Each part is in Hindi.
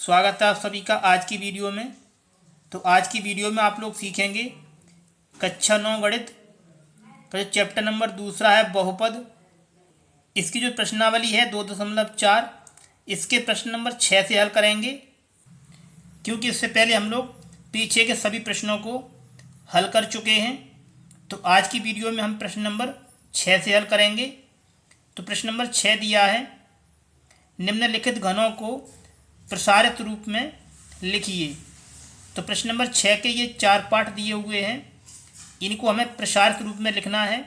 स्वागत है आप सभी का आज की वीडियो में। तो आज की वीडियो में आप लोग सीखेंगे कक्षा 9 गणित का जो चैप्टर नंबर दूसरा है बहुपद। इसकी जो प्रश्नावली है 2.4, इसके प्रश्न नंबर 6 से हल करेंगे, क्योंकि इससे पहले हम लोग पीछे के सभी प्रश्नों को हल कर चुके हैं। तो आज की वीडियो में हम प्रश्न नंबर 6 से हल करेंगे। तो प्रश्न नंबर 6 दिया है, निम्नलिखित घनों को प्रसारित रूप में लिखिए। तो प्रश्न नंबर 6 के ये 4 पार्ट दिए हुए हैं, इनको हमें प्रसारित रूप में लिखना है।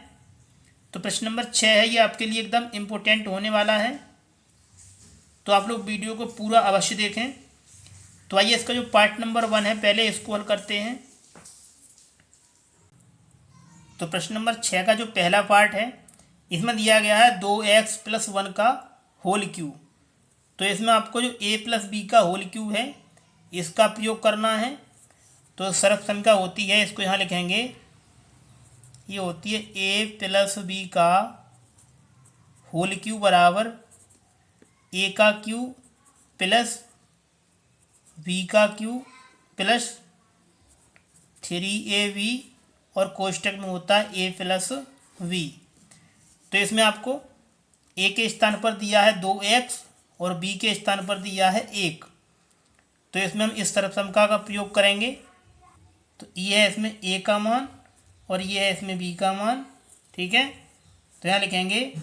तो प्रश्न नंबर 6 है, ये आपके लिए एकदम इम्पोर्टेंट होने वाला है, तो आप लोग वीडियो को पूरा अवश्य देखें। तो आइए इसका जो पार्ट नंबर 1 है पहले इसको हल करते हैं। तो प्रश्न नंबर 6 का जो पहला पार्ट है इसमें दिया गया है 2x + 1 का होल क्यूब। तो इसमें आपको जो a + b का होल क्यूब है इसका प्रयोग करना है। तो सर्वसंख्या होती है, इसको यहाँ लिखेंगे, ये होती है a + b का होल क्यूब बराबर a का क्यूब प्लस b का क्यूब प्लस 3ab और कोष्टक में होता है a + v। तो इसमें आपको a के स्थान पर दिया है 2x और b के स्थान पर दिया है 1। तो इसमें हम इस सर्वसंख्या का प्रयोग करेंगे। तो ये है इसमें a का मान और ये है इसमें b का मान, ठीक है। तो यहाँ लिखेंगे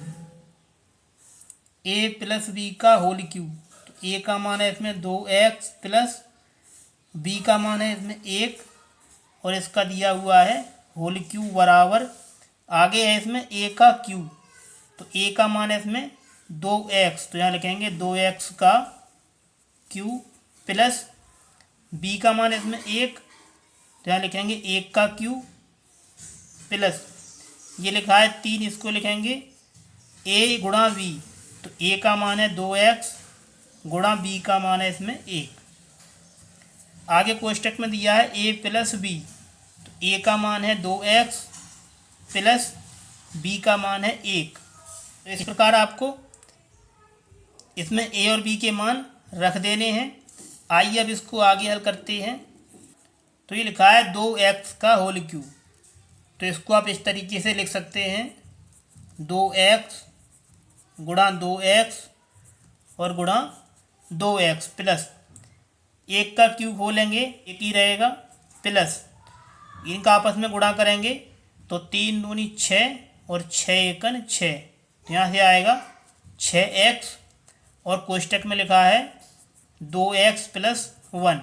a + b का होल क्यूब। तो a का मान है इसमें 2x प्लस b का मान है इसमें 1 और इसका दिया हुआ है होल क्यूब बराबर, आगे है इसमें a का क्यूब। तो a का मान है इसमें 2x, तो यहाँ लिखेंगे 2x का क्यूब प्लस b का मान है इसमें 1, तो यहाँ लिखेंगे 1 का क्यूब प्लस ये लिखा है 3, इसको लिखेंगे a गुणा b। तो a का मान है 2x गुणा b का मान है इसमें 1। आगे कोष्टक में दिया है a + b। तो a का मान है 2x प्लस b का मान है 1। तो इस प्रकार आपको इसमें a और b के मान रख देने हैं। आइए अब इसको आगे हल करते हैं। तो ये लिखा है 2x का होल क्यूब। तो इसको आप इस तरीके से लिख सकते हैं, 2x गुणा 2x और गुणा 2x प्लस 1 का क्यूब खोलेंगे 1 ही रहेगा, प्लस इनका आपस में गुणा करेंगे तो 3 दूनी 6 और 6 एकन 6। तो यहाँ से आएगा 6x और कोष्टक में लिखा है 2x + 1।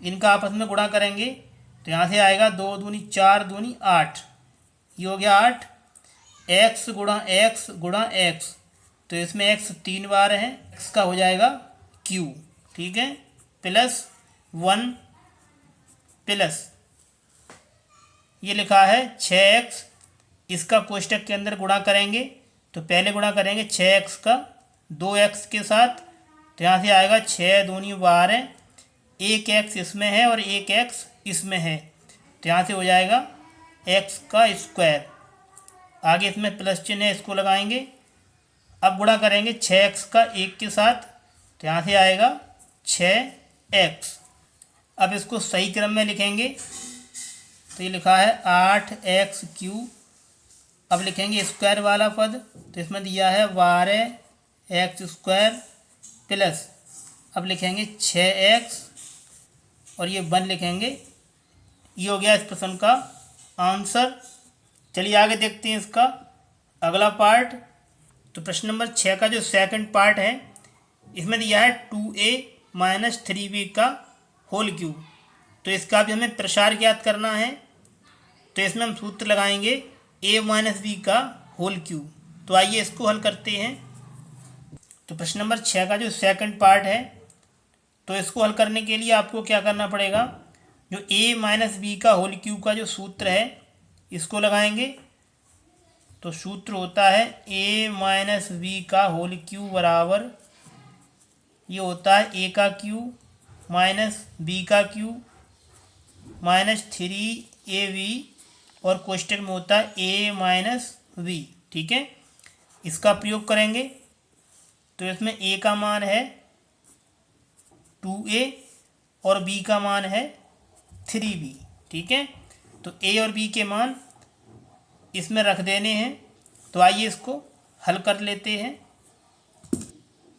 इनका आपस में गुणा करेंगे तो यहाँ से आएगा 2 दूनी 4 दूनी 8, ये हो गया 8। x गुणा x गुणा x, तो इसमें x 3 बार है, x का हो जाएगा q, ठीक है, प्लस 1 प्लस ये लिखा है 6x, इसका कोष्टक के अंदर गुणा करेंगे। तो पहले गुणा करेंगे 6x का 2x के साथ, तो यहाँ से आएगा 6 दूनी 12, 1x इसमें है और 1x इसमें है, तो यहाँ से हो जाएगा x का स्क्वायर। आगे इसमें प्लस चिन्ह है, इसको लगाएंगे। अब गुणा करेंगे 6x का 1 के साथ, तो यहाँ से आएगा 6x। अब इसको सही क्रम में लिखेंगे, तो ये लिखा है 8x3। अब लिखेंगे स्क्वायर वाला पद, तो इसमें दिया है 12x² प्लस, अब लिखेंगे 6x और ये 1 लिखेंगे। ये हो गया इस प्रश्न का आंसर। चलिए आगे देखते हैं इसका अगला पार्ट। तो प्रश्न नंबर 6 का जो सेकंड पार्ट है इसमें दिया है 2a - 3b का होल क्यूब। तो इसका भी हमें प्रसार ज्ञात करना है। तो इसमें हम सूत्र लगाएंगे a - b का होल क्यूब। तो आइए इसको हल करते हैं। तो प्रश्न नंबर 6 का जो सेकंड पार्ट है, तो इसको हल करने के लिए आपको क्या करना पड़ेगा, जो a - b का होल क्यूब का जो सूत्र है इसको लगाएंगे। तो सूत्र होता है a - b का होल क्यूब बराबर, ये होता है a का क्यूब माइनस b का क्यूब माइनस 3ab और कोष्टक में होता है a - b, ठीक है। इसका प्रयोग करेंगे तो इसमें a का मान है 2a और b का मान है 3b। ठीक है, तो a और b के मान इसमें रख देने हैं। तो आइए इसको हल कर लेते हैं।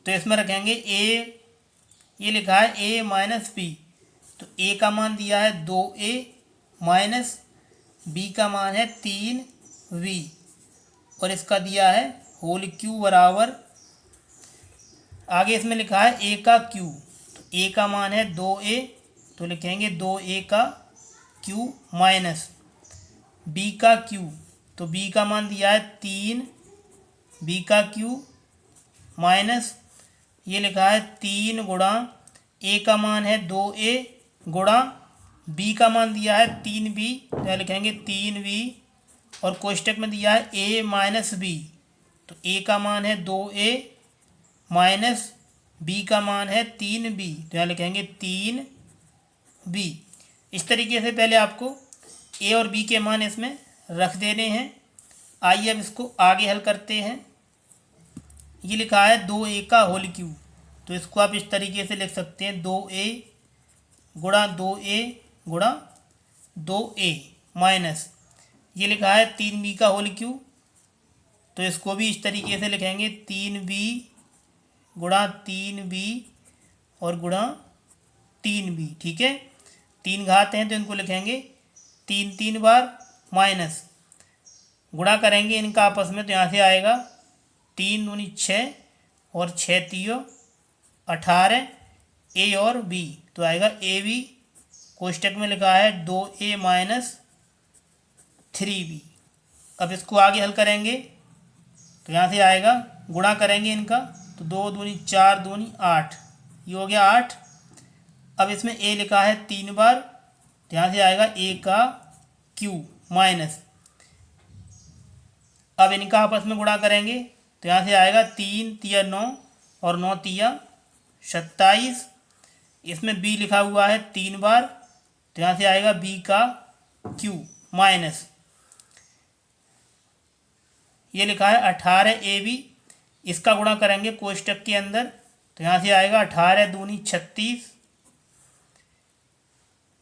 तो इसमें रखेंगे a, ये लिखा है a माइनस बी, तो a का मान दिया है 2a माइनस b का मान है 3b और इसका दिया है होल क्यू बराबर, आगे इसमें लिखा है a का क्यू, तो a का मान है 2a, तो लिखेंगे 2a का क्यू माइनस b का क्यू, तो b का मान दिया है 3b का क्यू माइनस ये लिखा है 3 गुणा a का मान है 2a गुणा b का मान दिया है 3b, तो यहाँ लिखेंगे 3b और कोष्टक में दिया है a माइनस b, तो a का मान है 2a माइनस b का मान है 3b, तो यहाँ लिखेंगे 3b। इस तरीके से पहले आपको a और b के मान इसमें रख देने हैं। आइए अब इसको आगे हल करते हैं। ये लिखा है 2a का होल क्यू, तो इसको आप इस तरीके से लिख सकते हैं 2a गुणा 2a गुणा 2a माइनस ये लिखा है 3b का होल क्यू, तो इसको भी इस तरीके से लिखेंगे 3b गुणा 3b और गुणा 3b। ठीक है, 3 घात हैं तो इनको लिखेंगे 3 बार माइनस गुणा करेंगे इनका आपस में, तो यहाँ से आएगा 3 दूनी 6 और 6 तियो 18 a और b, तो आएगा ए बी, कोष्टक में लिखा है 2a माइनस 3b। अब इसको आगे हल करेंगे तो यहाँ से आएगा गुणा करेंगे इनका, तो 2 दूनी 4 दूनी 8, ये हो गया 8। अब इसमें a लिखा है 3 बार, तो यहाँ से आएगा a का क्यू माइनस, अब इनका आपस में गुणा करेंगे तो यहाँ से आएगा 3 तिया 9 और 9 तिया 27। इसमें b लिखा हुआ है 3 बार, तो यहाँ से आएगा b का क्यू माइनस ये लिखा है 18ab, इसका गुणा करेंगे कोष्टक के अंदर, तो यहाँ से आएगा 18 दूनी 36,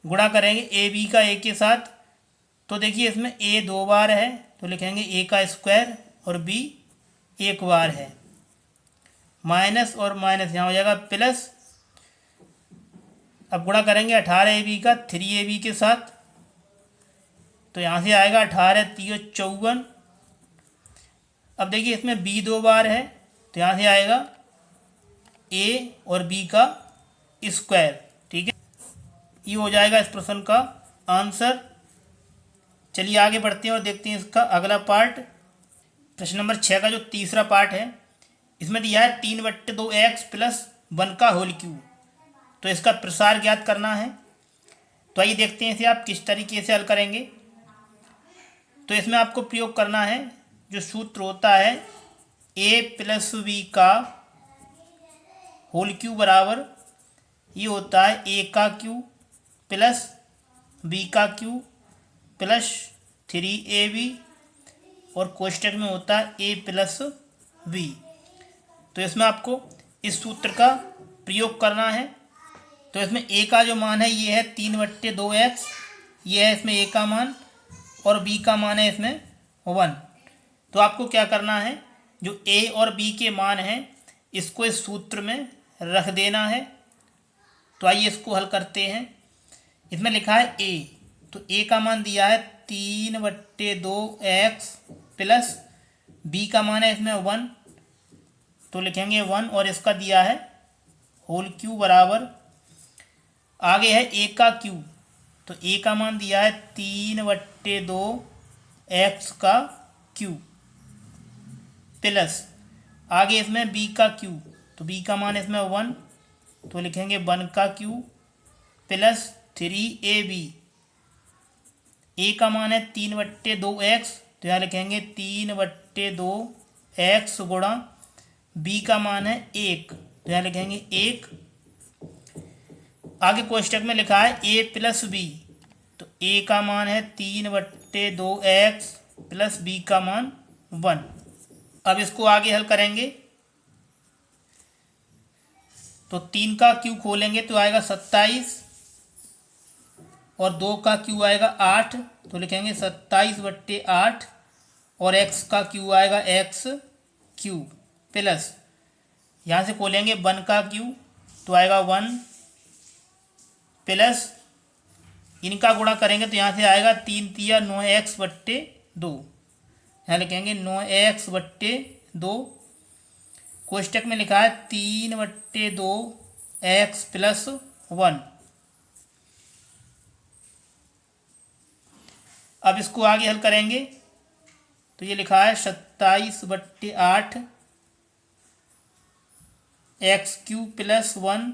गुणा करेंगे ए बी का a के साथ, तो देखिए इसमें a 2 बार है तो लिखेंगे a का स्क्वायर और b 1 बार है, माइनस और माइनस यहाँ हो जाएगा प्लस। अब गुणा करेंगे 18ab का 3ab के साथ, तो यहाँ से आएगा 18 तियो 54। अब देखिए इसमें b 2 बार है, तो यहाँ से आएगा a और b का स्क्वायर। ठीक है, ये हो जाएगा इस प्रश्न का आंसर। चलिए आगे बढ़ते हैं और देखते हैं इसका अगला पार्ट। प्रश्न नंबर 6 का जो तीसरा पार्ट है, इसमें दिया है 3/2x प्लस 1 का होल क्यू, तो इसका प्रसार ज्ञात करना है। तो आइए देखते हैं इसे आप किस तरीके से हल करेंगे। तो इसमें आपको प्रयोग करना है जो सूत्र होता है a प्लस b का होल क्यू बराबर, ये होता है a का क्यू प्लस b का क्यू प्लस 3ab और कोष्टक में होता है a प्लस b। तो इसमें आपको इस सूत्र का प्रयोग करना है। तो इसमें a का जो मान है ये है 3/2x, ये है इसमें a का मान, और b का मान है इसमें 1। तो आपको क्या करना है, जो a और b के मान हैं इसको इस सूत्र में रख देना है। तो आइए इसको हल करते हैं। इसमें लिखा है a, तो a का मान दिया है 3/2x प्लस b का मान है इसमें 1, तो लिखेंगे 1 और इसका दिया है होल क्यू बराबर, आगे है a का क्यू, तो a का मान दिया है 3/2x का क्यू प्लस आगे इसमें b का क्यू, तो b का मान इसमें 1, तो लिखेंगे 1 का क्यू प्लस 3ab, a का मान है 3/2x, तो यहाँ लिखेंगे 3/2x गुणा b का मान है 1, तो यहाँ लिखेंगे 1। आगे कोष्टक में लिखा है a प्लस b, तो a का मान है 3/2x प्लस b का मान 1। अब इसको आगे हल करेंगे तो 3 का क्यूब खोलेंगे तो आएगा 27 और 2 का क्यूब आएगा 8, तो लिखेंगे 27/8 और x का क्यूब आएगा x क्यूब प्लस यहाँ से खोलेंगे 1 का क्यूब तो आएगा 1 प्लस इनका गुणा करेंगे तो यहाँ से आएगा 3 तिया 9x/2, यहाँ लिखेंगे 9x/2, कोष्टक में लिखा है 3/2 x + 1। अब इसको आगे हल करेंगे तो ये लिखा है 27/8 x³ + 1,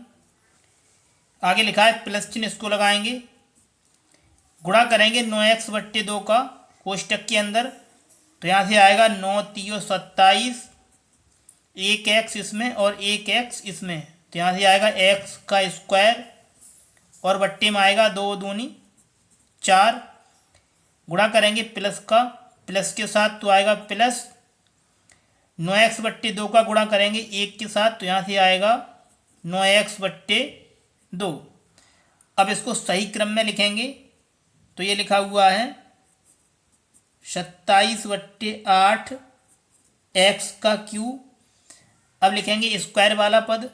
आगे लिखा है प्लस चिन्ह, इसको लगाएंगे, गुणा करेंगे 9x/2 का कोष्टक के अंदर, तो यहाँ से आएगा 9 तियो 27, 1x इसमें और 1x इसमें, तो यहाँ से आएगा x² और बट्टे में आएगा 2 दूनी 4, गुणा करेंगे प्लस का प्लस के साथ तो आएगा प्लस 9x/2 का गुणा करेंगे 1 के साथ तो यहाँ से आएगा 9x/2। अब इसको सही क्रम में लिखेंगे तो ये लिखा हुआ है 27/8 x³। अब लिखेंगे स्क्वायर वाला पद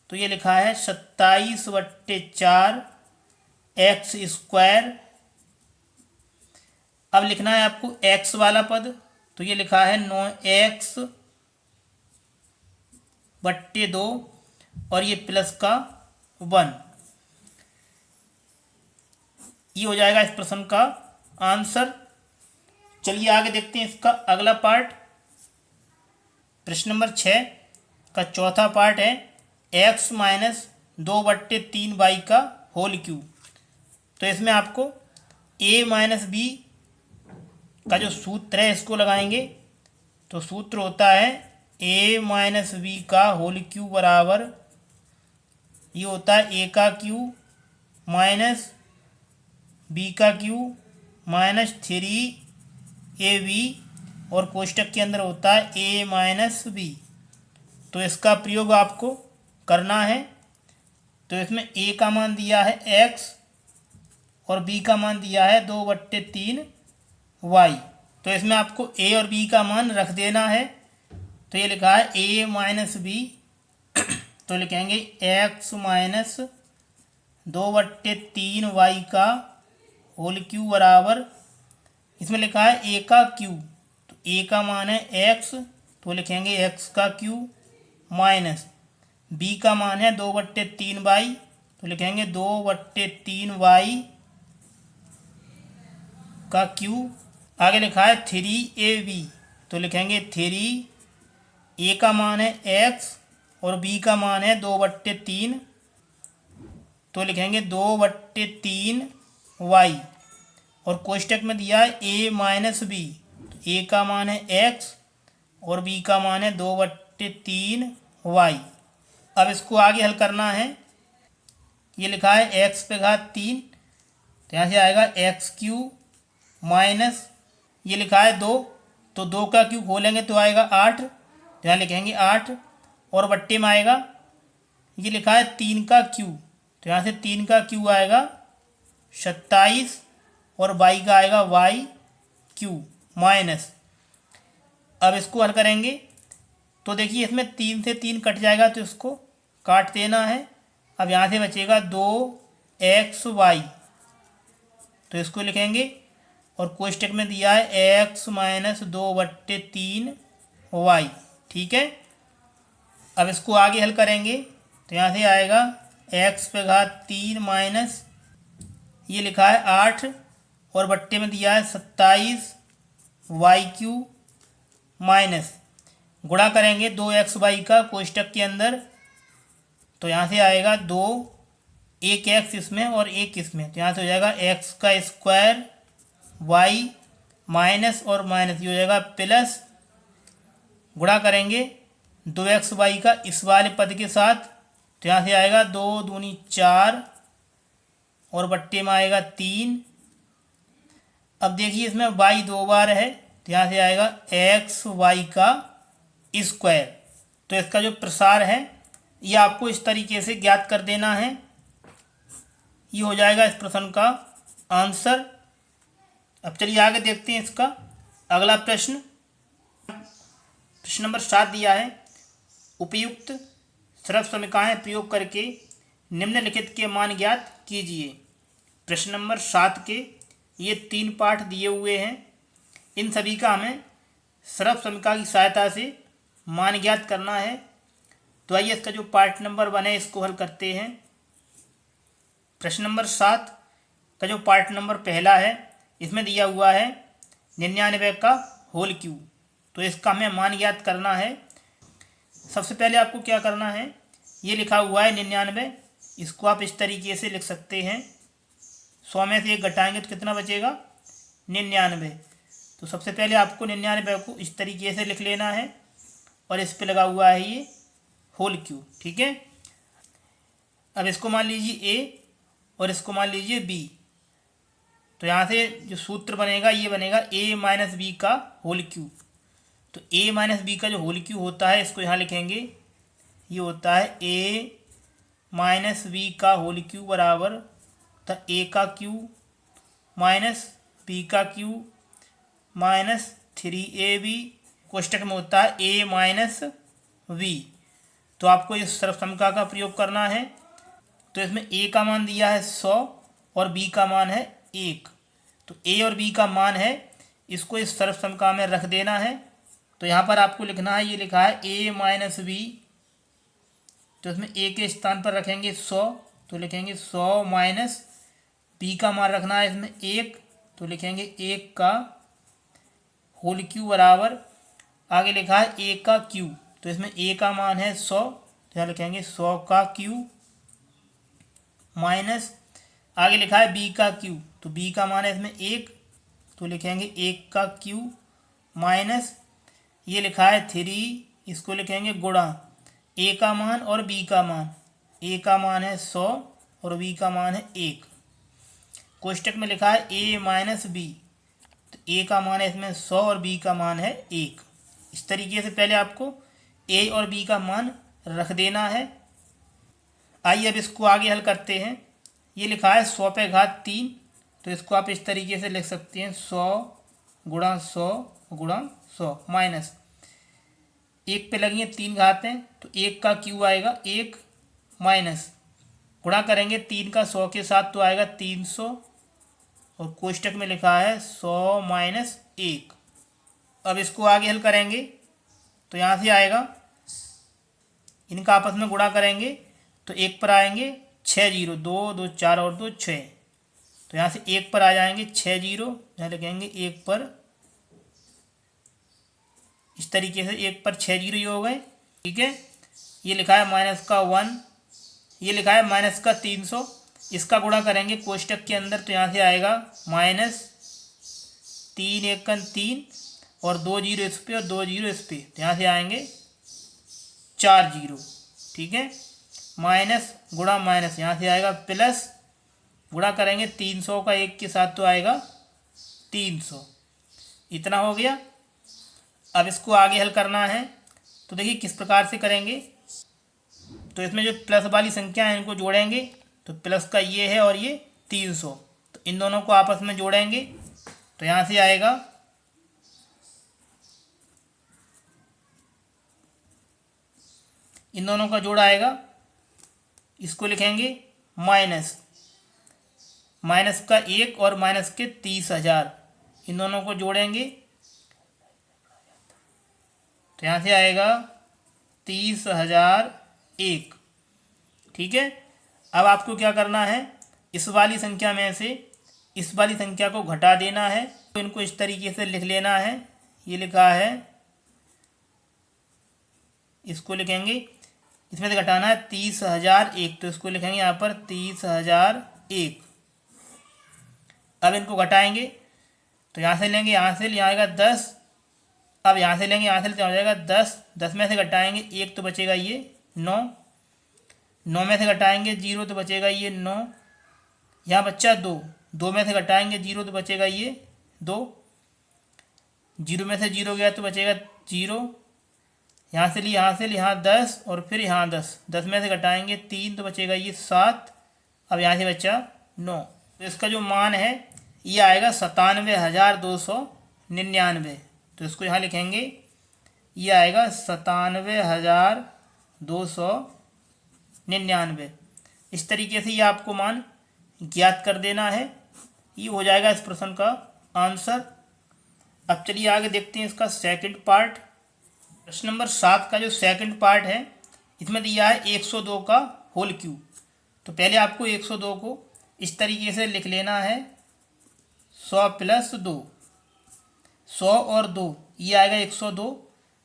तो ये लिखा है 27/4 x²। अब लिखना है आपको x वाला पद तो ये लिखा है 9x/2 और ये प्लस का 1। ये हो जाएगा इस प्रश्न का आंसर। चलिए आगे देखते हैं इसका अगला पार्ट। प्रश्न नंबर 6 का चौथा पार्ट है x - 2/3y का होल क्यूब। तो इसमें आपको a - b का जो सूत्र है इसको लगाएंगे, तो सूत्र होता है a - b का होल क्यूब बराबर, ये होता है a का क्यूब माइनस b का क्यूब माइनस 3ab और कोष्टक के अंदर होता है a - b। तो इसका प्रयोग आपको करना है। तो इसमें a का मान दिया है x और b का मान दिया है 2/3y, तो इसमें आपको a और b का मान रख देना है। तो ये लिखा है a - b, तो लिखेंगे x - 2/3y का होल क्यूब बराबर, इसमें लिखा है a का क्यूब, तो a का मान है x, तो लिखेंगे x का क्यूब माइनस b का मान है 2/3y, तो लिखेंगे 2/3y का क्यूब। आगे लिखा है 3ab, तो लिखेंगे 3, a का मान है x और b का मान है 2/3, तो लिखेंगे 2/3y और कोष्टक में दिया है a - b, तो a का मान है x और b का मान है 2/3y। अब इसको आगे हल करना है। ये लिखा है x⁵, तो यहाँ से आएगा x³ माइनस, ये लिखा है 2, तो 2 का क्यूब खोलेंगे तो आएगा 8, तो यहाँ लिखेंगे 8 और बट्टे में आएगा, ये लिखा है 3 का क्यूब, तो यहाँ से 3 का क्यूब आएगा 27 और y का आएगा y³ माइनस। अब इसको हल करेंगे तो देखिए इसमें 3 से 3 कट जाएगा तो इसको काट देना है। अब यहाँ से बचेगा 2xy, तो इसको लिखेंगे और कोष्टक में दिया है x - 2/3y, ठीक है। अब इसको आगे हल करेंगे तो यहाँ से आएगा x⁵ माइनस, ये लिखा है 8 और बट्टे में दिया है 27y³ माइनस, गुणा करेंगे 2xy का कोष्टक के अंदर, तो यहाँ से आएगा 2, एक x इसमें और एक इसमें, तो यहाँ से हो जाएगा x² y माइनस और माइनस, ये हो जाएगा प्लस, गुणा करेंगे 2xy का इस वाले पद के साथ, तो यहाँ से आएगा 2 दूनी 4 और बट्टे में आएगा 3। अब देखिए इसमें y 2 बार है, तो यहाँ से आएगा xy का स्क्वायर। तो इसका जो प्रसार है ये आपको इस तरीके से ज्ञात कर देना है। ये हो जाएगा इस प्रश्न का आंसर। अब चलिए आगे देखते हैं इसका अगला प्रश्न। प्रश्न नंबर 7 दिया है, उपयुक्त सर्व समीकरण प्रयोग करके निम्नलिखित के मान ज्ञात कीजिए। प्रश्न नंबर 7 के ये 3 पाठ दिए हुए हैं। इन सभी का हमें सर्व समीकरण की सहायता से मान ज्ञात करना है। तो आइए इसका जो पार्ट नंबर 1 है इसको हल करते हैं। प्रश्न नंबर 7 का जो पार्ट नंबर पहला है इसमें दिया हुआ है 99 का होल क्यूब। तो इसका हमें मान ज्ञात करना है। सबसे पहले आपको क्या करना है, ये लिखा हुआ है 99, इसको आप इस तरीके से लिख सकते हैं। 100 में से 1 घटाएंगे तो कितना बचेगा, 99। तो सबसे पहले आपको 99 को इस तरीके से लिख लेना है और इस पे लगा हुआ है ये होल क्यूब। ठीक है, अब इसको मान लीजिए ए और इसको मान लीजिए बी। तो यहाँ से जो सूत्र बनेगा ये बनेगा a माइनस बी का होल क्यूब। तो a माइनस बी का जो होल क्यूब होता है इसको यहाँ लिखेंगे, ये होता है a माइनस बी का होल क्यूब बराबर तो a का क्यूब माइनस b का क्यूब माइनस 3ab कोष्टक में होता है a माइनस b। तो आपको इस सर्व समीकरण का प्रयोग करना है। तो इसमें a का मान दिया है 100 और b का मान है 1। तो a और b का मान है, इसको इस सर्व समीकरण में रख देना है। तो यहाँ पर आपको लिखना है, ये लिखा है a माइनस बी। तो इसमें a के स्थान पर रखेंगे 100, तो लिखेंगे 100 माइनस b का मान रखना है इसमें 1, तो लिखेंगे 1 का होल क्यूब बराबर आगे लिखा है a का क्यूब। तो इसमें a का मान है 100, तो यहाँ लिखेंगे 100 का क्यूब माइनस आगे लिखा है b का क्यूब। तो b का मान है इसमें 1, तो लिखेंगे 1 का क्यूब माइनस ये लिखा है 3, इसको लिखेंगे गुणा a का मान और b का मान। a का मान है 100 और b का मान है 1। कोष्टक में लिखा है a माइनस बी। तो a का मान है इसमें 100 और b का मान है 1। इस तरीके से पहले आपको a और b का मान रख देना है। आइए अब इसको आगे हल करते हैं। ये लिखा है 100 पे घात 3, तो इसको आप इस तरीके से लिख सकते हैं 100 गुणा 100 गुणा 100 माइनस 1 पे लगी है 3 घातें, तो 1 का क्यूब आएगा 1 माइनस गुणा करेंगे 3 का 100 के साथ तो आएगा 300 और कोष्टक में लिखा है 100 माइनस 1। अब इसको आगे हल करेंगे तो यहाँ से आएगा, इनका आपस में गुणा करेंगे तो 1 पर आएंगे 6 जीरो, 2 2 4 और 2 6। तो यहाँ से 1 पर आ जाएंगे 6 जीरो, यहाँ लिखेंगे 1 पर, इस तरीके से 1 पर 6 जीरो ये हो गए। ठीक है, ये लिखा है माइनस का 1, ये लिखा है माइनस का 300। इसका गुणा करेंगे कोष्टक के अंदर, तो यहाँ से आएगा माइनस 3 1 3 और 2 जीरो इस पे और 2 जीरो इस पे, तो यहाँ से आएंगे 4 जीरो। ठीक है, माइनस गुणा माइनस यहाँ से आएगा प्लस, गुणा करेंगे 300 का 1 के साथ तो आएगा 300। इतना हो गया। अब इसको आगे हल करना है, तो देखिए किस प्रकार से करेंगे। तो इसमें जो प्लस वाली संख्या है इनको जोड़ेंगे, तो प्लस का ये है और ये 300, तो इन दोनों को आपस में जोड़ेंगे तो यहाँ से आएगा इन दोनों का जोड़ आएगा, इसको लिखेंगे माइनस माइनस का 1 और माइनस के 30,000, इन दोनों को जोड़ेंगे तो यहाँ से आएगा 30,001। ठीक है, अब आपको क्या करना है, इस वाली संख्या में से इस वाली संख्या को घटा देना है। तो इनको इस तरीके से लिख लेना है, ये लिखा है, इसको लिखेंगे, इसमें से घटाना है 30,001, तो इसको लिखेंगे यहाँ पर 30,001। अब इनको घटाएंगे तो यहाँ से लेंगे, यहाँ से ले आएगा 10। अब यहाँ से लेंगे, यहाँ से ले हो जाएगा 10, 10 में से घटाएंगे 1 तो बचेगा ये 9, 9 में से घटाएंगे 0 तो बचेगा ये 9, यहाँ बच्चा 2, 2 में से घटाएंगे 0 तो बचेगा ये 2, 0 में से 0 गया तो बचेगा 0, यहाँ से यहाँ 10 और फिर यहाँ 10, 10 में से घटाएंगे 3 तो बचेगा ये 7। अब यहाँ से बचा 9, तो इसका जो मान है ये आएगा 97,299। तो इसको यहाँ लिखेंगे, ये आएगा 97,299। इस तरीके से ये आपको मान ज्ञात कर देना है। ये हो जाएगा इस प्रश्न का आंसर। अब चलिए आगे देखते हैं इसका सेकंड पार्ट। प्रश्न नंबर 7 का जो सेकंड पार्ट है, इसमें दिया है 102 का होल क्यूब। तो पहले आपको 102 को इस तरीके से लिख लेना है, 100 + 2, 100 और 2 ये आएगा 102।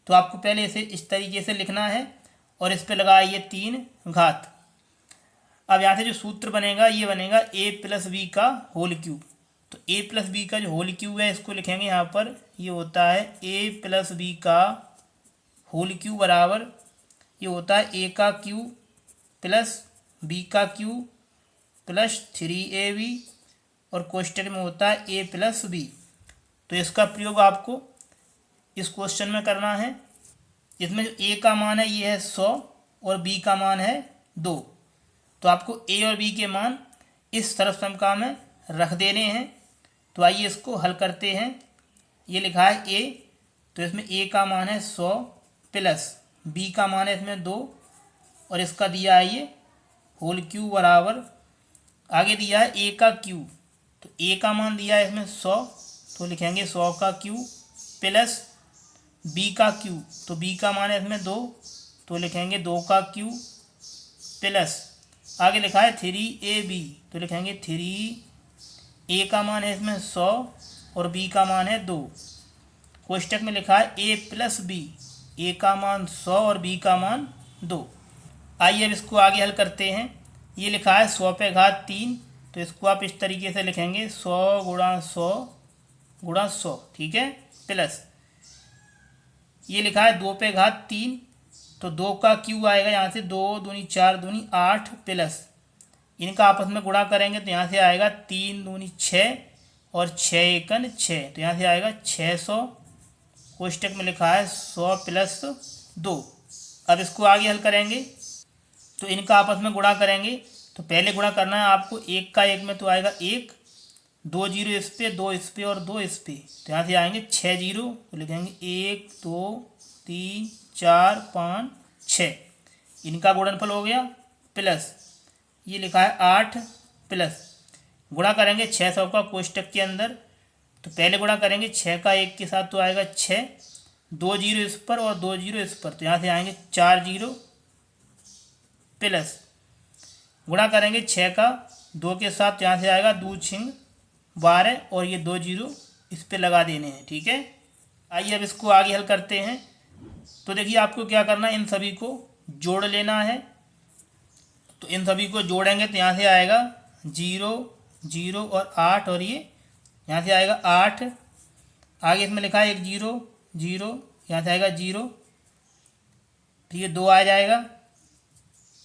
तो आपको पहले इसे इस तरीके से लिखना है और इस पे लगाइए 3 घात। अब यहाँ से जो सूत्र बनेगा ये बनेगा a + b का होल क्यूब। तो a + b का जो होल क्यूब है इसको लिखेंगे यहाँ पर, ये होता है a + b का होल क्यूब बराबर, ये होता है a का क्यूब प्लस b का क्यूब प्लस 3ab और कोष्टक में होता है a + b। तो इसका प्रयोग आपको इस क्वेश्चन में करना है। इसमें जो a का मान है ये है 100 और b का मान है 2। तो आपको a और b के मान इस सर्वसमका में रख देने हैं। तो आइए इसको हल करते हैं। ये लिखा है a, तो इसमें a का मान है 100 प्लस b का मान है इसमें 2 और इसका दिया है ये होल क्यूब बराबर, आगे दिया है a का क्यूब। तो a का मान दिया है इसमें 100, तो लिखेंगे 100 का क्यूब प्लस b का क्यूब, तो b का मान है इसमें 2, तो लिखेंगे 2 का क्यूब प्लस आगे लिखा है 3ab, तो लिखेंगे 3। a का मान है इसमें 100 और b का मान है 2। कोष्टक में लिखा है a + b, a का मान 100 और b का मान 2। आइए अब इसको आगे हल करते हैं। ये लिखा है 100 पे घात 3, तो इसको आप इस तरीके से लिखेंगे 100 × 100 × 100, ठीक है, प्लस ये लिखा है 2 पे घात 3, तो 2 का क्यूब आएगा यहाँ से, 2 दूनी 4 दूनी 8 प्लस इनका आपस में गुणा करेंगे तो यहाँ से आएगा 3 दूनी 6 और 6 एकन 6, तो यहाँ से आएगा 600। कोष्टक में लिखा है 100 + 2। अब इसको आगे हल करेंगे तो इनका आपस में गुणा करेंगे। तो पहले गुणा करना है आपको, 1 का 1 में तो आएगा 1, 2 जीरो इस पे, 2 इस पे और 2 इस पे, तो यहाँ से आएंगे 6 जीरो, तो लिखेंगे 1 2 3 4 5 6, इनका गुणनफल हो गया प्लस ये लिखा है 8 प्लस गुणा करेंगे 600 का कोष्टक के अंदर। तो पहले गुणा करेंगे 6 का 1 के साथ, तो आएगा 6, 2 जीरो इस पर और 2 जीरो इस पर, तो यहाँ से आएंगे 4 जीरो प्लस गुणा करेंगे 6 का 2 के साथ, यहाँ से आएगा 2 छिंग 12 और ये 2 जीरो इस पे लगा देने हैं, ठीक है। आइए अब इसको आगे हल करते हैं। तो देखिए आपको क्या करना है, इन सभी को जोड़ लेना है। तो इन सभी को जोड़ेंगे तो यहाँ से आएगा 0 0 और 8 और ये यहाँ से आएगा 8, आगे इसमें लिखा है 1 0 0, यहाँ से आएगा 0, फिर ये 2 आ जाएगा,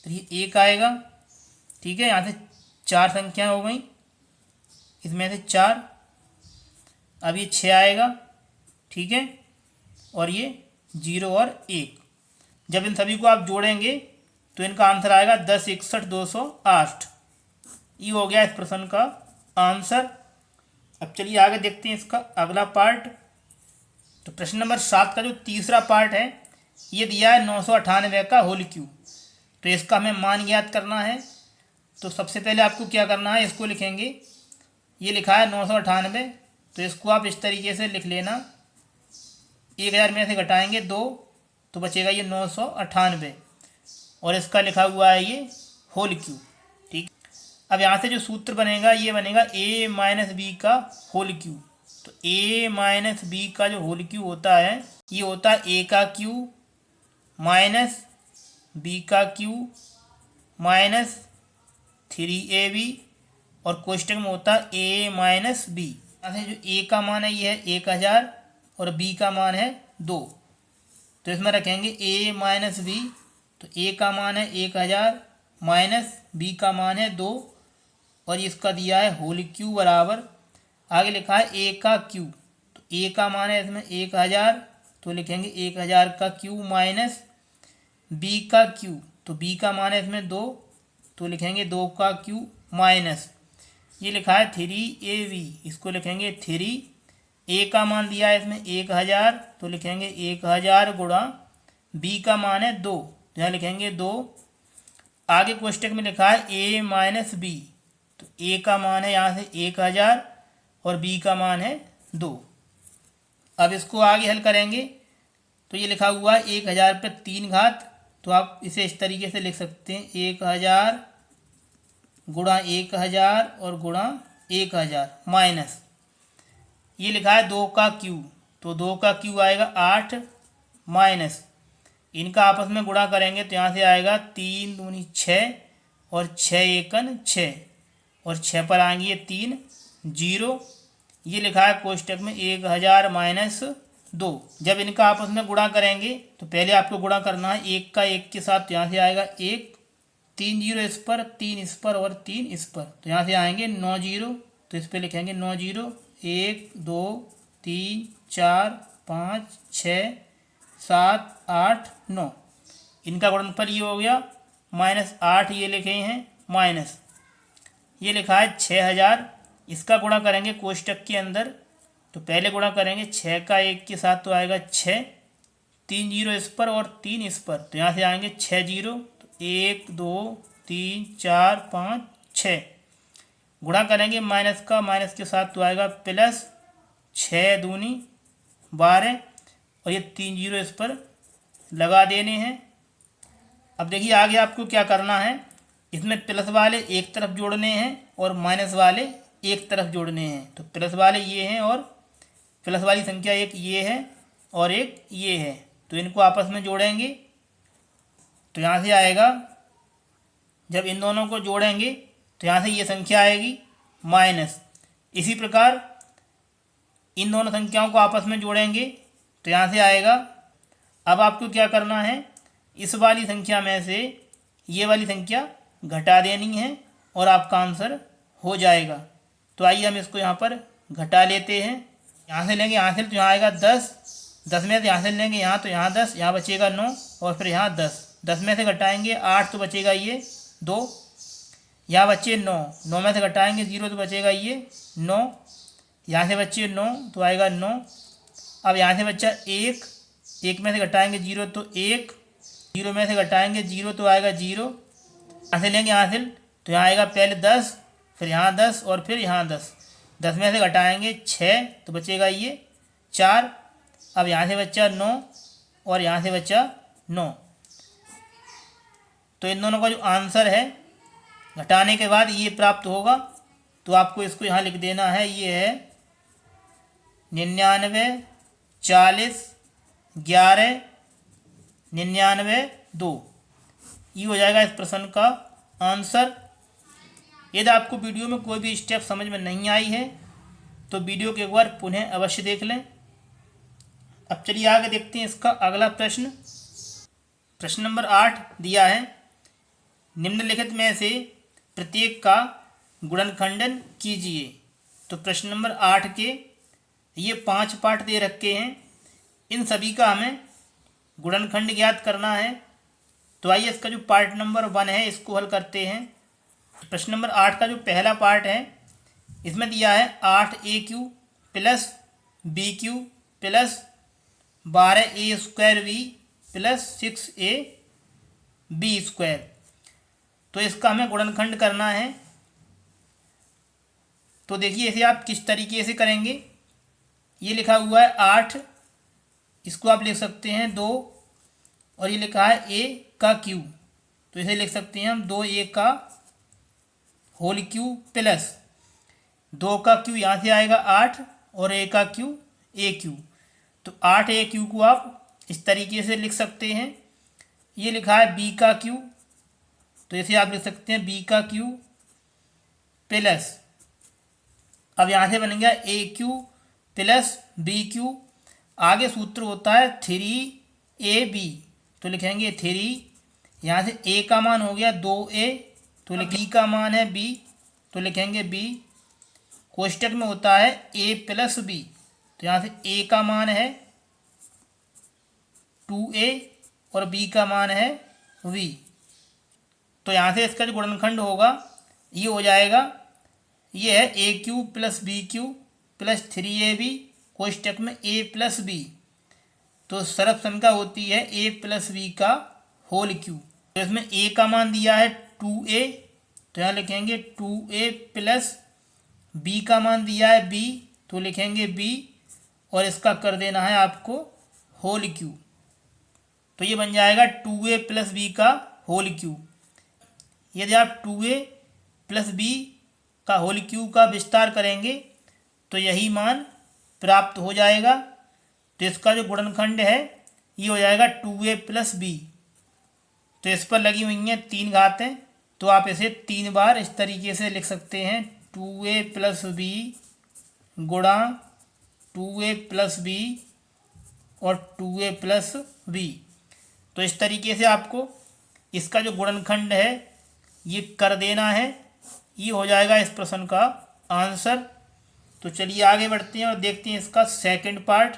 फिर ये 1 आएगा, ठीक है। यहाँ से 4 संख्याएं हो गई, इसमें से 4, अब ये 6 आएगा, ठीक है, और ये 0 और 1। जब इन सभी को आप जोड़ेंगे तो इनका आंसर आएगा 10 61 208। ये हो गया इस प्रश्न का आंसर। अब चलिए आगे देखते हैं इसका अगला पार्ट। तो प्रश्न नंबर 7 का जो तीसरा पार्ट है, ये दिया है 998 का होल क्यूब। तो इसका हमें मान ज्ञात करना है। तो सबसे पहले आपको क्या करना है, इसको लिखेंगे, ये लिखा है 998, तो इसको आप इस तरीके से लिख लेना, 1000 में से घटाएंगे 2 तो बचेगा ये 998 और इसका लिखा हुआ है ये होल क्यूब, ठीक। अब यहाँ से जो सूत्र बनेगा ये बनेगा a - b का होल क्यूब। तो a - b का जो होल क्यूब होता है ये होता है a का क्यूब माइनस b का क्यूब माइनस 3ab और कोष्टक में होता है a - b। यहाँ से जो a का मान है ये है 1000 और b का मान है 2, तो इसमें रखेंगे a - b। तो a का मान है 1000 माइनस b का मान है 2 और इसका दिया है होल क्यूब बराबर, आगे लिखा है a का क्यूब। तो a का मान है इसमें 1000 तो लिखेंगे 1000 का क्यू माइनस बी का क्यू, तो बी का मान है इसमें 2, तो लिखेंगे 2 का क्यू माइनस ये लिखा है 3AB, इसको लिखेंगे 3, ए का मान दिया है इसमें 1000, तो लिखेंगे 1000 गुणा बी का मान है 2, तो यहाँ लिखेंगे 2। आगे कोष्टक में लिखा है ए माइनस बी, तो ए का मान है यहाँ से 1000 और बी का मान है 2। अब इसको आगे हल करेंगे तो ये लिखा हुआ है 1000 पे 3 घात, तो आप इसे इस तरीके से लिख सकते हैं 1000 गुणा 1000 और गुणा 1000 माइनस ये लिखा है 2 का क्यू, तो 2 का क्यू आएगा 8 माइनस इनका आपस में गुणा करेंगे तो यहाँ से आएगा 3 दूनी 6 और 6 एकन 6 और 6 पर आएंगे ये 3 0। ये लिखा है कोष्टक में 1000 माइनस 2। जब इनका आपस में गुणा करेंगे तो पहले आपको गुणा करना है 1 का 1 के साथ, तो यहाँ से आएगा 1, 3 0 इस पर, 3 इस पर और 3 इस पर, तो यहाँ से आएंगे 9 0, तो इस पर लिखेंगे 9 0, 1 2 3 4 5 6 7 8 9, इनका गुणनफल ये हो गया माइनस 8 ये लिखे हैं माइनस ये लिखा है 6000, इसका गुणा करेंगे कोष्टक के अंदर, तो पहले गुणा करेंगे 6 का 1 के साथ, तो आएगा 6, 3 0 इस पर और 3 इस पर, तो यहाँ से आएंगे 6 0, तो 1 2 3 4 5 6, गुणा करेंगे माइनस का माइनस के साथ, तो आएगा प्लस 6 दूनी 12 और ये 3 0 इस पर लगा देने हैं। अब देखिए आगे आपको क्या करना है, इसमें प्लस वाले एक तरफ जोड़ने हैं और माइनस वाले एक तरफ जोड़ने हैं, तो प्लस वाले ये हैं और प्लस वाली संख्या एक ये है और एक ये है, तो इनको आपस में जोड़ेंगे तो यहाँ से आएगा, जब इन दोनों को जोड़ेंगे तो यहाँ से ये संख्या आएगी माइनस। इसी प्रकार इन दोनों संख्याओं को आपस में जोड़ेंगे तो यहाँ से आएगा। अब आपको क्या करना है, इस वाली संख्या में से ये वाली संख्या घटा देनी है और आपका आंसर हो जाएगा। तो आइए हम इसको यहाँ पर घटा लेते हैं। यहाँ से लेंगे यहाँ से, तो यहाँ आएगा 10, 10 में से यहाँ से लेंगे यहाँ, तो यहाँ 10, यहाँ बचेगा 9 और फिर यहाँ 10, 10 में से घटाएंगे 8 तो बचेगा ये 2, यहाँ बचे 9, 9 में से घटाएंगे 0 तो बचेगा ये 9, यहाँ से बचे 9 तो आएगा 9। अब यहाँ से बच्चा 1, 1 में से घटाएंगे 0 तो 1, 0 में से घटाएंगे 0 तो आएगा 0, यहाँ से लेंगे यहाँ से, तो यहाँ आएगा पहले 10, फिर यहाँ 10 और फिर यहाँ 10, 10 में से घटाएंगे 6 तो बचेगा ये 4। अब यहाँ से बच्चा 9 और यहाँ से बच्चा 9, तो इन दोनों का जो आंसर है घटाने के बाद ये प्राप्त होगा। तो आपको इसको यहाँ लिख देना है, ये है 99 40 11 99 2, ये हो जाएगा इस प्रश्न का आंसर। यदि आपको वीडियो में कोई भी स्टेप समझ में नहीं आई है तो वीडियो को एक बार पुनः अवश्य देख लें। अब चलिए आगे देखते हैं इसका अगला प्रश्न। प्रश्न नंबर 8 दिया है, निम्नलिखित में से प्रत्येक का गुणनखंडन कीजिए। तो प्रश्न नंबर 8 के ये 5 पार्ट दे रखे हैं, इन सभी का हमें गुणनखंड ज्ञात करना है। तो आइए इसका जो पार्ट नंबर 1 है इसको हल करते हैं। प्रश्न नंबर 8 का जो पहला पार्ट है इसमें दिया है 8AQ plus BQ plus 12A² plus 6AB²। तो इसका हमें गुणनखंड करना है। तो देखिए इसे आप किस तरीके से करेंगे। ये लिखा हुआ है 8, इसको आप लिख सकते हैं 2, और ये लिखा है A का Q, तो इसे लिख सकते हैं हम 2A का होल Q प्लस 2 का Q, यहाँ से आएगा 8 और A का Q AQ। तो 8AQ को आप इस तरीके से लिख सकते हैं। ये लिखा है B का Q, तो इसे आप लिख सकते हैं B का Q प्लस, अब यहाँ से बन गया AQ प्लस BQ। आगे सूत्र होता है 3AB, तो लिखेंगे 3, यहाँ से A का मान हो गया 2A, तो B का मान है B, तो लिखेंगे B। कोष्टक में होता है A प्लस B, तो यहाँ से A का मान है 2a और b का मान है v। तो यहाँ से इसका जो गुणनखंड होगा ये हो जाएगा, ये है a cube plus b cube plus 3ab कोष्टक में a प्लस बी। तो सर्व संख्या होती है a प्लस बी का होल क्यू। तो इसमें a का मान दिया है 2a, तो यहाँ लिखेंगे 2a प्लस b का मान दिया है b, तो लिखेंगे b, और इसका कर देना है आपको होल क्यू। तो ये बन जाएगा 2a प्लस बी का होल क्यू। यदि आप 2a प्लस बी का होल क्यू का विस्तार करेंगे तो यही मान प्राप्त हो जाएगा। तो इसका जो गुणनखंड है ये हो जाएगा 2a प्लस बी। तो इस पर लगी हुई हैं 3 घातें, तो आप इसे 3 बार इस तरीके से लिख सकते हैं, 2a प्लस बी गुणा 2a प्लस बी और 2a प्लस बी। तो इस तरीके से आपको इसका जो गुणनखंड है ये कर देना है। ये हो जाएगा इस प्रश्न का आंसर। तो चलिए आगे बढ़ते हैं और देखते हैं इसका सेकंड पार्ट।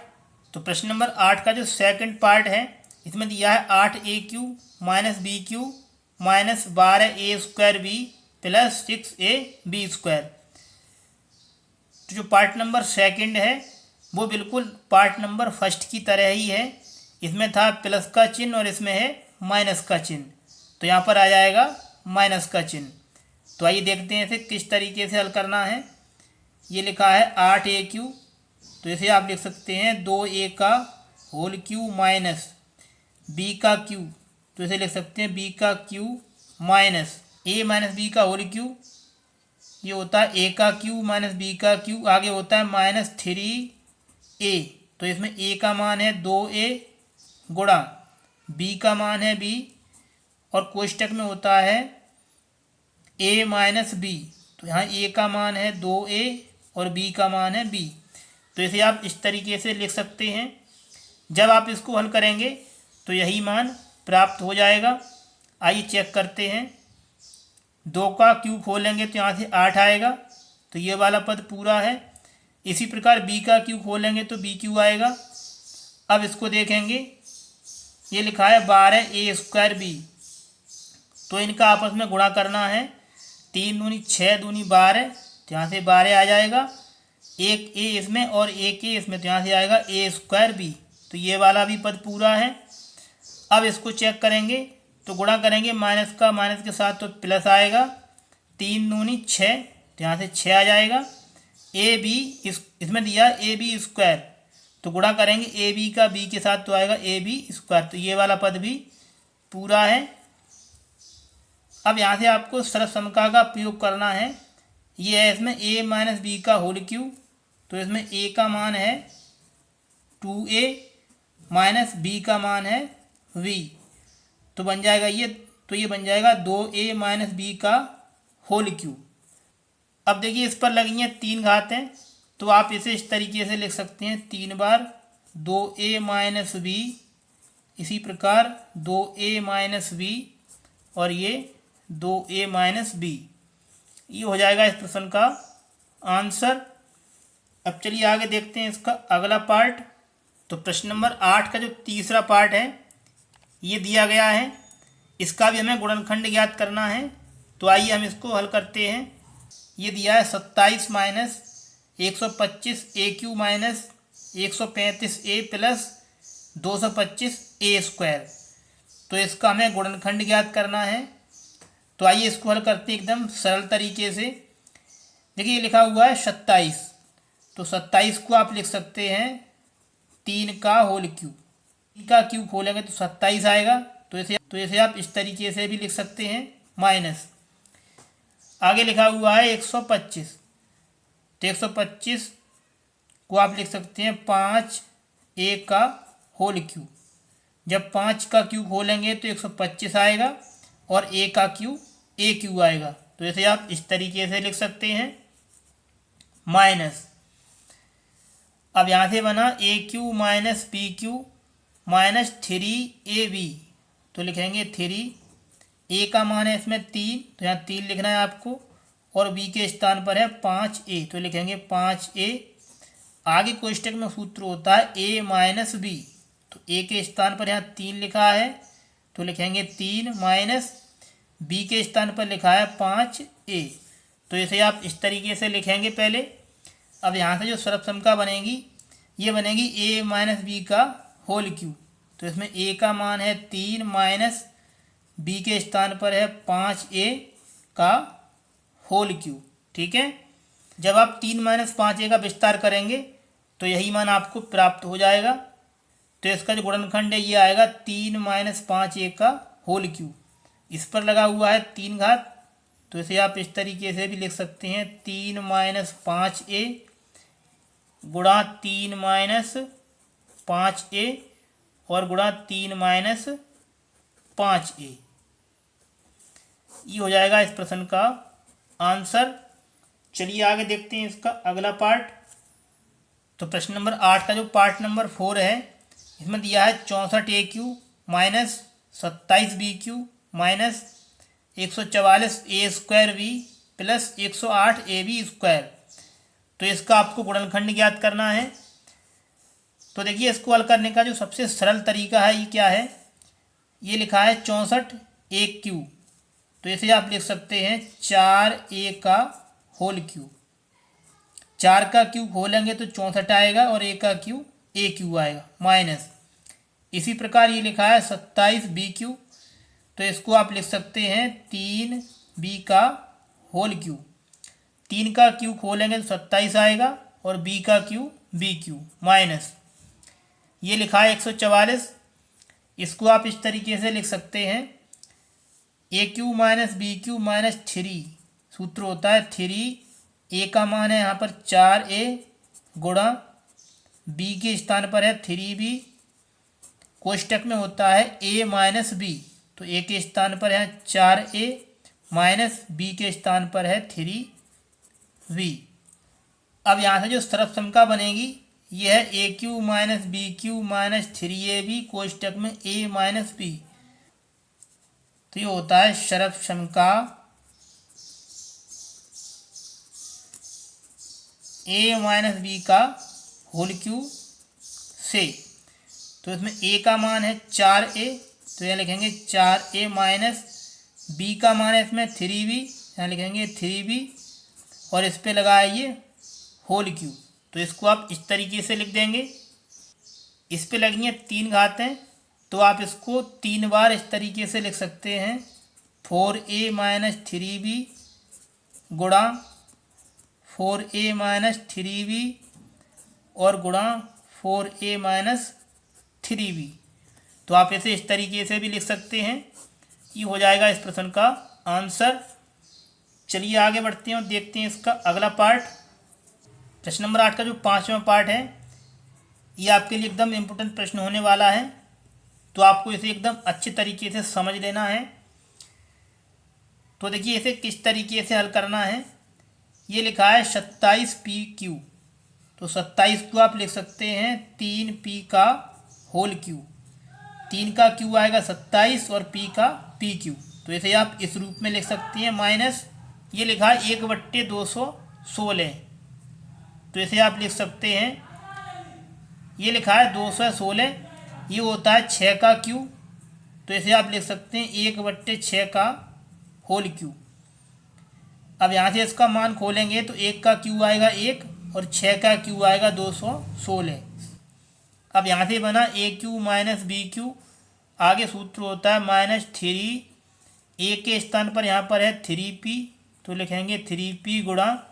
तो प्रश्न नंबर 8 का जो सेकंड पार्ट है इसमें दिया है 8a³ minus b³ minus 12a² plus 6ab²। तो जो पार्ट नंबर सेकंड है वो बिल्कुल पार्ट नंबर फर्स्ट की तरह ही है। इसमें था प्लस का चिन्ह और इसमें है माइनस का चिन्ह, तो यहाँ पर आ जाएगा माइनस का चिन्ह। तो आइए देखते हैं इसे किस तरीके से हल करना है। ये लिखा है 8a³, तो इसे आप लिख सकते हैं 2a का होल क्यू माइनस b का क्यू, तो इसे लिख सकते हैं b का Q minus a minus b का होल क्यू, ये होता है a का क्यू माइनस b का क्यू, आगे होता है माइनस 3a। तो इसमें a का मान है 2a गुणा b का मान है b और कोष्टक में होता है a माइनस b। तो यहाँ a का मान है 2a और b का मान है b। तो इसे आप इस तरीके से लिख सकते हैं। जब आप इसको हल करेंगे तो यही मान प्राप्त हो जाएगा। आइए चेक करते हैं। 2 का क्यूब खोलेंगे तो यहाँ से 8 आएगा, तो ये वाला पद पूरा है। इसी प्रकार b का क्यूब खोलेंगे तो b³ आएगा। अब इसको देखेंगे, ये लिखा है 12a²b, तो इनका आपस में गुणा करना है। 3 दूनी 6 दूनी 12, तो यहाँ से 12 आ जाएगा। एक a इसमें और एक a इसमें, तो यहाँ से आएगा a²b, तो ये वाला भी पद पूरा है। अब इसको चेक करेंगे तो गुणा करेंगे माइनस का माइनस के साथ तो प्लस आएगा। 3 दूनी 6, तो यहाँ से 6 आ जाएगा। इसमें दिया ab², तो गुणा करेंगे ab का b के साथ तो आएगा ab², तो ये वाला पद भी पूरा है। अब यहाँ से आपको सर्व समका का प्रयोग करना है। ये है इसमें a माइनस बी का होल क्यू, तो इसमें a का मान है 2a माइनस b का मान है v, तो बन जाएगा ये बन जाएगा 2a माइनस b का होल क्यू। अब देखिए इस पर लगी हैं 3 घातें, तो आप इसे इस तरीके से लिख सकते हैं 3 बार 2a माइनस b, इसी प्रकार 2a माइनस b और ये 2a माइनस b। ये हो जाएगा इस प्रश्न का आंसर। अब चलिए आगे देखते हैं इसका अगला पार्ट। तो प्रश्न नंबर 8 का जो तीसरा पार्ट है ये दिया गया है, इसका भी हमें गुणनखंड ज्ञात करना है। तो आइए हम इसको हल करते हैं। ये दिया है 27 minus 125a³ minus 135a plus 225a²। तो इसका हमें गुणनखंड ज्ञात करना है। तो आइए इसको हल करते हैं एकदम सरल तरीके से। देखिए ये लिखा हुआ है 27, तो 27 को आप लिख सकते हैं 3 का होल क्यूब। 3 का क्यूब खोलेंगे तो 27 आएगा, तो इसे आप इस तरीके से भी लिख सकते हैं माइनस। आगे लिखा हुआ है 125, तो 125 को आप लिख सकते हैं 5a का होल क्यूब। जब 5 का क्यूब खोलेंगे तो 125 आएगा और a का क्यूब a³ आएगा, तो इसे आप इस तरीके से लिख सकते हैं माइनस। अब यहाँ से बना a³ minus b³ minus 3ab, तो लिखेंगे 3। a का मान है इसमें 3, तो यहाँ 3 लिखना है आपको, और b के स्थान पर है 5a, तो लिखेंगे 5a। आगे कोष्टक में सूत्र होता है a माइनस b, तो ए के स्थान पर यहाँ 3 लिखा है तो लिखेंगे 3 माइनस बी के स्थान पर लिखा है 5a। तो इसे आप इस तरीके से लिखेंगे पहले। अब यहाँ से जो सर्वसम्मिका बनेगी ये बनेगी a माइनस बी का होल क्यूब। तो इसमें a का मान है 3 माइनस b के स्थान पर है 5a का होल क्यूब। ठीक है, जब आप 3 माइनस 5a का विस्तार करेंगे तो यही मान आपको प्राप्त हो जाएगा। तो इसका जो गुणनखंड है ये आएगा 3 माइनस 5a का होल क्यूब। इस पर लगा हुआ है 3 घात, तो इसे आप इस तरीके से भी लिख सकते हैं 3 माइनस 5a गुणा 3 माइनस 5a और गुणा 3 माइनस 5a। ये हो जाएगा इस प्रश्न का आंसर। चलिए आगे देखते हैं इसका अगला पार्ट। तो प्रश्न नंबर 8 का जो पार्ट नंबर 4 है इसमें दिया है 64a³ minus 27b³ minus 144a² plus 108ab²। तो इसका आपको गुणनखंड ज्ञात करना है। तो देखिए इसको हल करने का जो सबसे सरल तरीका है ये क्या है, ये लिखा है 64a³। तो इसे आप लिख सकते हैं 4a का होल क्यूब। 4 का क्यूब खोलेंगे तो 64 आएगा और a का क्यूब a³ आएगा माइनस। इसी प्रकार ये लिखा है 27b³। तो इसको आप लिख सकते हैं 3b का होल क्यूब। 3 का क्यूब खोलेंगे तो 27 आएगा और b का क्यूब b³ माइनस। ये लिखा है 144। इसको आप इस तरीके से लिख सकते हैं a³ माइनस b³ माइनस 3। सूत्र होता है 3, a का मान है यहाँ पर 4a गुणा b के स्थान पर है 3b, कोष्टक में होता है a माइनस b। तो a के स्थान पर है 4a माइनस b के स्थान पर है 3b। अब यहाँ से जो सर्वसम्मिका बनेगी यह है a³ minus b³ minus 3ab कोष्टक में a माइनस b। तो ये होता है सर्वसम्मिका a माइनस b का होल क्यूब से। तो इसमें a का मान है 4a, तो यहाँ लिखेंगे 4a माइनस b का मान है इसमें 3b, यहाँ लिखेंगे 3b और इस पे लगा है ये होल क्यूब। तो इसको आप इस तरीके से लिख देंगे। इस पे लगी हैं 3 घातें, तो आप इसको 3 बार इस तरीके से लिख सकते हैं 4a माइनस 3b गुणा 4a माइनस 3b और गुणा 4a माइनस 3b। तो आप इसे इस तरीके से भी लिख सकते हैं। ये हो जाएगा इस प्रश्न का आंसर। चलिए आगे बढ़ते हैं और देखते हैं इसका अगला पार्ट। प्रश्न नंबर 8 का जो 5वां पार्ट है ये आपके लिए एकदम इम्पोर्टेंट प्रश्न होने वाला है, तो आपको इसे एकदम अच्छे तरीके से समझ लेना है। तो देखिए इसे किस तरीके से हल करना है। ये लिखा है 27p³। तो 27 को आप लिख सकते हैं 3p का होल क्यूब। 3 का क्यूब आएगा 27 और p का p³। तो इसे आप इस रूप में लिख सकते हैं माइनस। ये लिखा है 1/216। तो इसे आप लिख सकते हैं, ये लिखा है 216, ये होता है 6 का क्यूब। तो इसे आप लिख सकते हैं 1/6 का होल क्यूब। अब यहाँ से इसका मान खोलेंगे तो 1 का क्यूब आएगा 1 और 6 का क्यूब आएगा 216। अब यहाँ से बना a³ माइनस b³। आगे सूत्र होता है माइनस 3, a के स्थान पर यहाँ पर है 3p, तो लिखेंगे 3p गुणा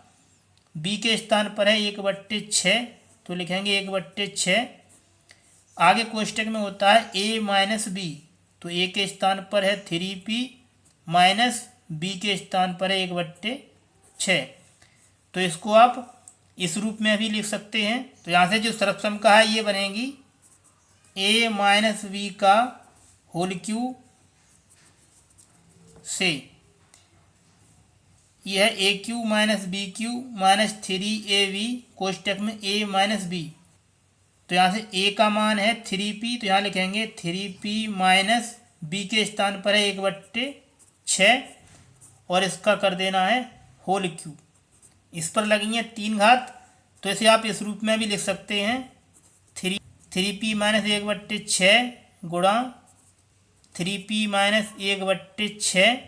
b के स्थान पर है 1/6, तो लिखेंगे 1/6। आगे कोष्टक में होता है a माइनस b, तो a के स्थान पर है 3p माइनस b के स्थान पर है 1/6। तो इसको आप इस रूप में भी लिख सकते हैं। तो यहाँ से जो सर्वसम्मिका है ये बनेगी a माइनस b का होल क्यूब से यह है a³ minus b³ minus 3ab कोष्टक में a माइनस b। तो यहाँ से a का मान है 3p, तो यहाँ लिखेंगे 3p माइनस b के स्थान पर है 1/6 और इसका कर देना है होल क्यूब। इस पर लगेंगे 3 घात, तो इसे आप इस रूप में भी लिख सकते हैं 3 3p-1/6 गुणा 3p-1/6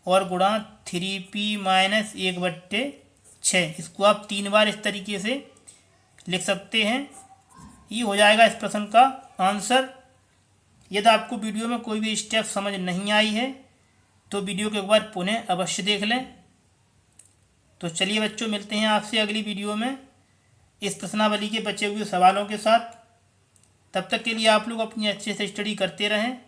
और गुणा 3p-1/6। इसको आप 3 बार इस तरीके से लिख सकते हैं। ये हो जाएगा इस प्रश्न का आंसर। यदि आपको वीडियो में कोई भी स्टेप समझ नहीं आई है तो वीडियो को एक बार पुनः अवश्य देख लें। तो चलिए बच्चों, मिलते हैं आपसे अगली वीडियो में इस प्रश्नावली के बचे हुए सवालों के साथ। तब तक के लिए आप लोग अपनी अच्छे से स्टडी करते रहें।